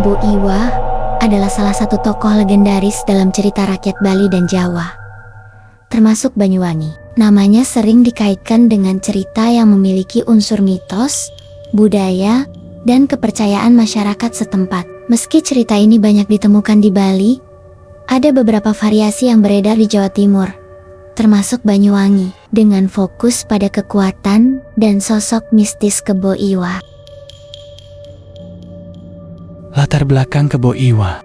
Kebo Iwa adalah salah satu tokoh legendaris dalam cerita rakyat Bali dan Jawa, termasuk Banyuwangi. Namanya sering dikaitkan dengan cerita yang memiliki unsur mitos, budaya, dan kepercayaan masyarakat setempat. Meski cerita ini banyak ditemukan di Bali, ada beberapa variasi yang beredar di Jawa Timur, termasuk Banyuwangi, dengan fokus pada kekuatan dan sosok mistis Kebo Iwa. Latar belakang Kebo Iwa.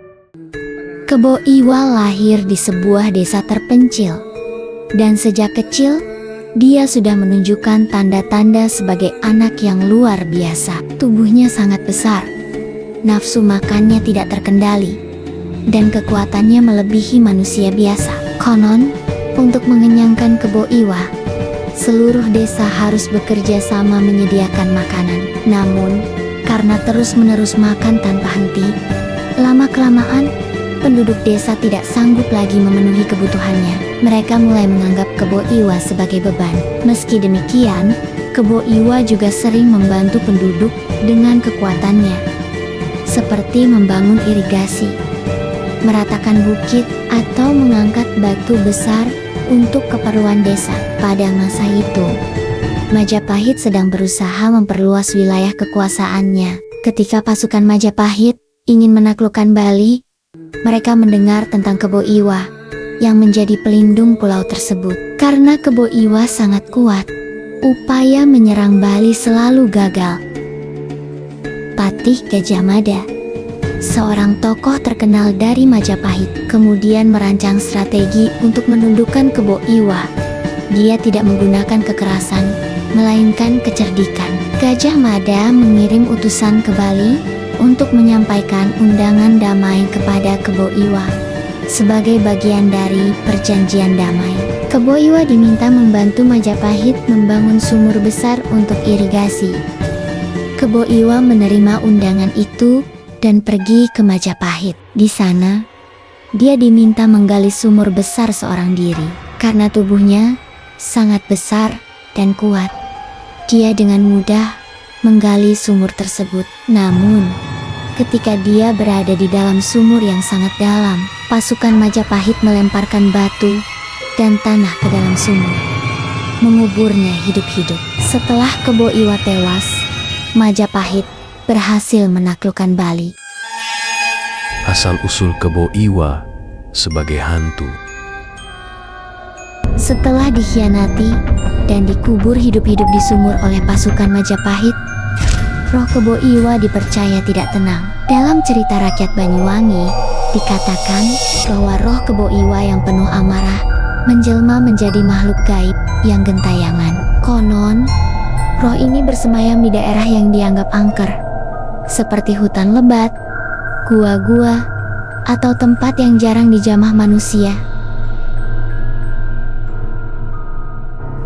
Kebo Iwa lahir di sebuah desa terpencil, dan sejak kecil dia sudah menunjukkan tanda-tanda sebagai anak yang luar biasa. Tubuhnya sangat besar, nafsu makannya tidak terkendali, dan kekuatannya melebihi manusia biasa. Konon, untuk mengenyangkan Kebo Iwa, seluruh desa harus bekerja sama menyediakan makanan. Namun, karena terus-menerus makan tanpa henti, lama-kelamaan penduduk desa tidak sanggup lagi memenuhi kebutuhannya. Mereka mulai menganggap Kebo Iwa sebagai beban. Meski demikian, Kebo Iwa juga sering membantu penduduk dengan kekuatannya, seperti membangun irigasi, meratakan bukit, atau mengangkat batu besar untuk keperluan desa. Pada masa itu, Majapahit sedang berusaha memperluas wilayah kekuasaannya. Ketika pasukan Majapahit ingin menaklukkan Bali, mereka mendengar tentang Kebo Iwa yang menjadi pelindung pulau tersebut. Karena Kebo Iwa sangat kuat, upaya menyerang Bali selalu gagal. Patih Gajah Mada, seorang tokoh terkenal dari Majapahit, kemudian merancang strategi untuk menundukkan Kebo Iwa. Dia tidak menggunakan kekerasan, melainkan kecerdikan. Gajah Mada mengirim utusan ke Bali untuk menyampaikan undangan damai kepada Kebo Iwa sebagai bagian dari perjanjian damai. Kebo Iwa diminta membantu Majapahit membangun sumur besar untuk irigasi. Kebo Iwa menerima undangan itu dan pergi ke Majapahit. Di sana, dia diminta menggali sumur besar seorang diri. Karena tubuhnya sangat besar dan kuat, dia dengan mudah menggali sumur tersebut. Namun, ketika dia berada di dalam sumur yang sangat dalam, pasukan Majapahit melemparkan batu dan tanah ke dalam sumur, menguburnya hidup-hidup. Setelah Kebo Iwa tewas, Majapahit berhasil menaklukkan Bali. Asal-usul Kebo Iwa sebagai hantu. Setelah dikhianati dan dikubur hidup-hidup di sumur oleh pasukan Majapahit, roh Kebo Iwa dipercaya tidak tenang. Dalam cerita rakyat Banyuwangi, dikatakan bahwa roh Kebo Iwa yang penuh amarah menjelma menjadi makhluk gaib yang gentayangan. Konon, roh ini bersemayam di daerah yang dianggap angker, seperti hutan lebat, gua-gua, atau tempat yang jarang dijamah manusia.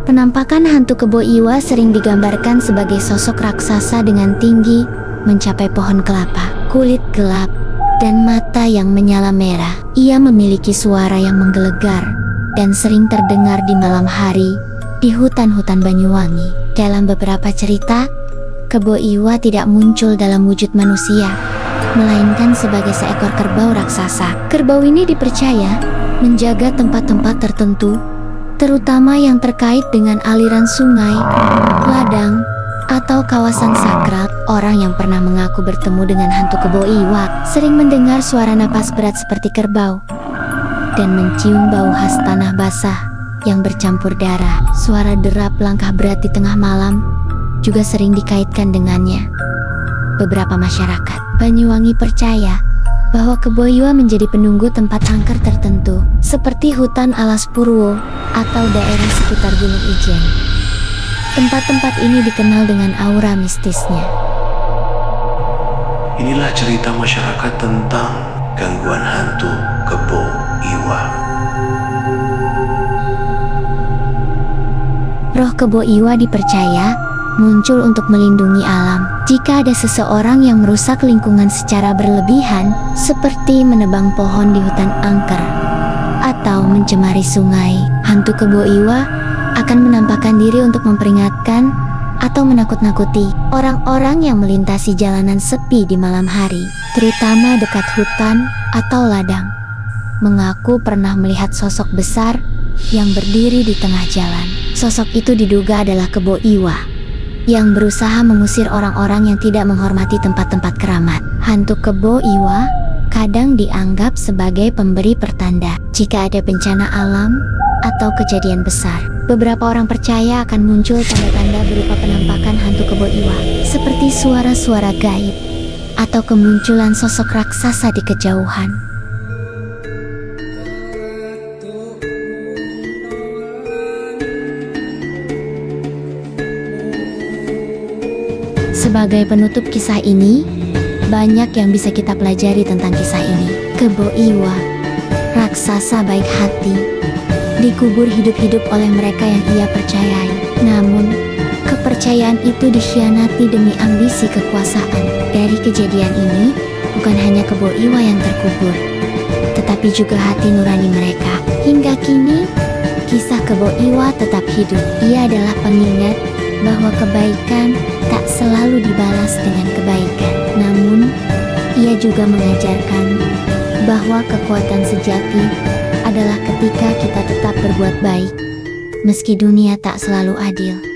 Penampakan hantu Kebo Iwa sering digambarkan sebagai sosok raksasa dengan tinggi mencapai pohon kelapa, kulit gelap, dan mata yang menyala merah. Ia memiliki suara yang menggelegar dan sering terdengar di malam hari di hutan-hutan Banyuwangi. Dalam beberapa cerita, Kebo Iwa tidak muncul dalam wujud manusia, melainkan sebagai seekor kerbau raksasa. Kerbau ini dipercaya menjaga tempat-tempat tertentu, terutama yang terkait dengan aliran sungai, ladang, atau kawasan sakral. Orang yang pernah mengaku bertemu dengan hantu Kebo Iwa sering mendengar suara napas berat seperti kerbau dan mencium bau khas tanah basah yang bercampur darah. Suara derap langkah berat di tengah malam juga sering dikaitkan dengannya. Beberapa masyarakat Banyuwangi percaya bahwa Kebo Iwa menjadi penunggu tempat angker tertentu, seperti hutan Alas Purwo atau daerah sekitar Gunung Ijen. Tempat-tempat ini dikenal dengan aura mistisnya. Inilah cerita masyarakat tentang gangguan hantu Kebo Iwa. Roh Kebo Iwa dipercaya muncul untuk melindungi alam. Jika ada seseorang yang merusak lingkungan secara berlebihan, seperti menebang pohon di hutan angker atau mencemari sungai, hantu Kebo Iwa akan menampakkan diri untuk memperingatkan atau menakut-nakuti orang-orang yang melintasi jalanan sepi di malam hari, terutama dekat hutan atau ladang. Mengaku pernah melihat sosok besar yang berdiri di tengah jalan. Sosok itu diduga adalah Kebo Iwa yang berusaha mengusir orang-orang yang tidak menghormati tempat-tempat keramat. Hantu Kebo Iwa kadang dianggap sebagai pemberi pertanda jika ada bencana alam atau kejadian besar. Beberapa orang percaya akan muncul tanda-tanda berupa penampakan hantu Kebo Iwa, seperti suara-suara gaib atau kemunculan sosok raksasa di kejauhan. Sebagai penutup kisah ini, banyak yang bisa kita pelajari tentang kisah ini. Kebo Iwa, raksasa baik hati, dikubur hidup-hidup oleh mereka yang ia percayai. Namun, kepercayaan itu dikhianati demi ambisi kekuasaan. Dari kejadian ini, bukan hanya Kebo Iwa yang terkubur, tetapi juga hati nurani mereka. Hingga kini, kisah Kebo Iwa tetap hidup. Ia adalah pengingat bahwa kebaikan tak selalu dibalas dengan kebaikan. Namun, ia juga mengajarkan bahwa kekuatan sejati adalah ketika kita tetap berbuat baik, meski dunia tak selalu adil.